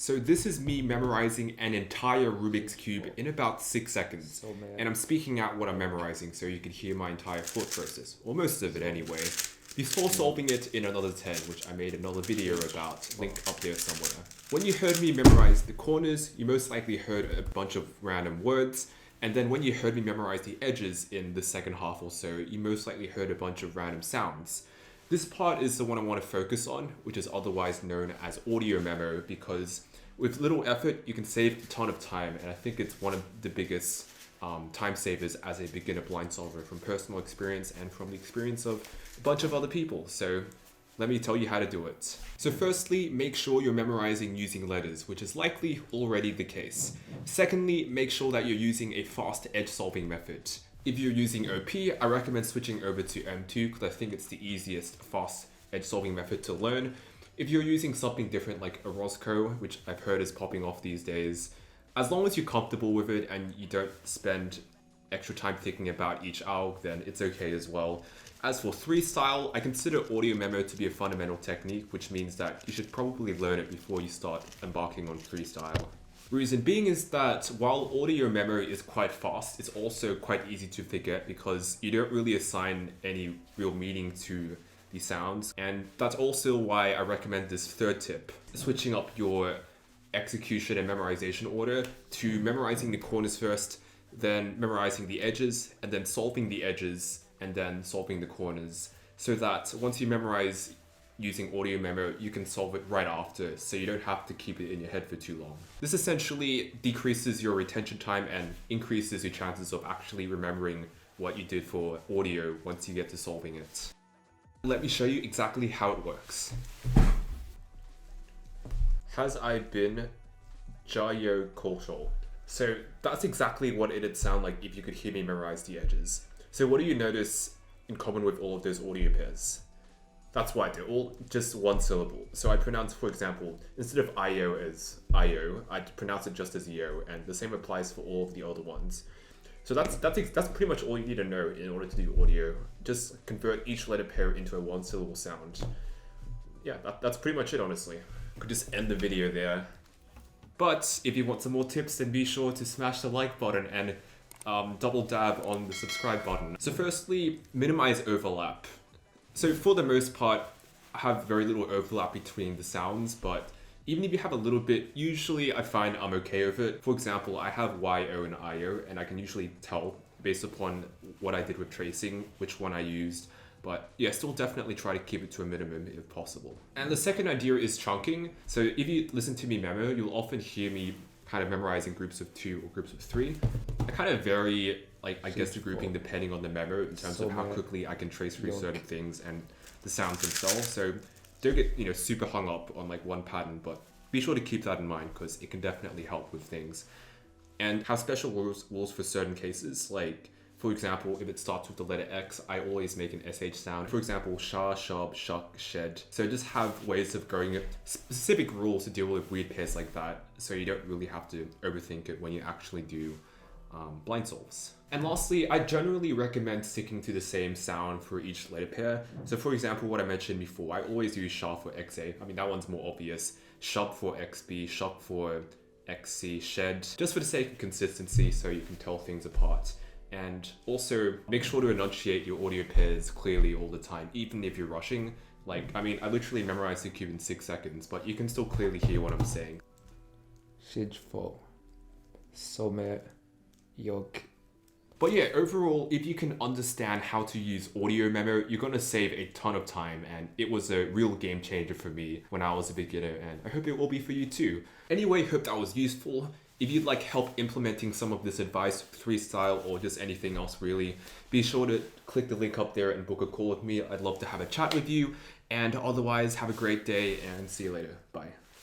So this is me memorizing an entire Rubik's Cube in about 6 seconds. And I'm speaking out what I'm memorizing so you can hear my entire thought process, or most of it anyway, before solving it in another 10, which I made another video about, link up there somewhere. When you heard me memorize the corners, you most likely heard a bunch of random words. And then when you heard me memorize the edges in the second half or so, you most likely heard a bunch of random sounds. This part is the one I want to focus on, which is otherwise known as audio memo, because with little effort, you can save a ton of time. And I think it's one of the biggest time savers as a beginner blind solver from personal experience and from the experience of a bunch of other people. So let me tell you how to do it. So firstly, make sure you're memorizing using letters, which is likely already the case. Secondly, make sure that you're using a fast edge solving method. If you're using OP, I recommend switching over to M2 because I think it's the easiest fast edge solving method to learn. If you're using something different like a Roscoe, which I've heard is popping off these days, as long as you're comfortable with it and you don't spend extra time thinking about each alg, then it's okay as well. As for freestyle, I consider audio memo to be a fundamental technique, which means that you should probably learn it before you start embarking on freestyle. Reason being is that while audio memo is quite fast, it's also quite easy to forget because you don't really assign any real meaning to the sounds. And that's also why I recommend this third tip, switching up your execution and memorization order to memorizing the corners first, then memorizing the edges, and then solving the edges, and then solving the corners, so that once you memorize using audio memo, you can solve it right after, so you don't have to keep it in your head for too long. This essentially decreases your retention time and increases your chances of actually remembering what you did for audio once you get to solving it. Let me show you exactly how it works. Has I been Jayo Kolshol? So that's exactly what it'd sound like if you could hear me memorize the edges. So what do you notice in common with all of those audio pairs? That's right, they're all just one syllable. So I pronounce, for example, instead of IO as IO, I'd pronounce it just as EO, and the same applies for all of the other ones. So that's pretty much all you need to know in order to do audio. Just convert each letter pair into a one syllable sound. Yeah, that's pretty much it, honestly. I could just end the video there. But if you want some more tips, then be sure to smash the like button and double dab on the subscribe button. So firstly, minimize overlap. So for the most part, I have very little overlap between the sounds, but even if you have a little bit, usually I find I'm okay with it. For example, I have YO and IO, and I can usually tell based upon what I did with tracing, which one I used. But yeah, still definitely try to keep it to a minimum if possible. And the second idea is chunking. So if you listen to me memo, you'll often hear me kind of memorizing groups of 2 or groups of 3. I kind of vary, like, I guess the grouping depending on the memo in terms of how quickly I can trace through certain things and the sounds themselves. So don't get, super hung up on like one pattern, but be sure to keep that in mind because it can definitely help with things. And have special rules for certain cases, like, for example, if it starts with the letter X, I always make an SH sound. For example, sha, shub, shuck, shed. So just have ways of going, specific rules to deal with weird pairs like that, so you don't really have to overthink it when you actually do blind solves. And lastly, I generally recommend sticking to the same sound for each letter pair. So for example, what I mentioned before, I always use sha for XA. I mean, that one's more obvious. Shub for XB, shuck for XC, shed, just for the sake of consistency so you can tell things apart. And also make sure to enunciate your audio pairs clearly all the time, even if you're rushing. Like, I mean, I literally memorized the cube in 6 seconds, but you can still clearly hear what I'm saying. Shijfo. Some Yog. But yeah, overall, if you can understand how to use audio memo, you're gonna save a ton of time, and it was a real game changer for me when I was a beginner, and I hope it will be for you too. Anyway, hope that was useful. If you'd like help implementing some of this advice, freestyle, or just anything else really, be sure to click the link up there and book a call with me. I'd love to have a chat with you. And otherwise, have a great day and see you later. Bye.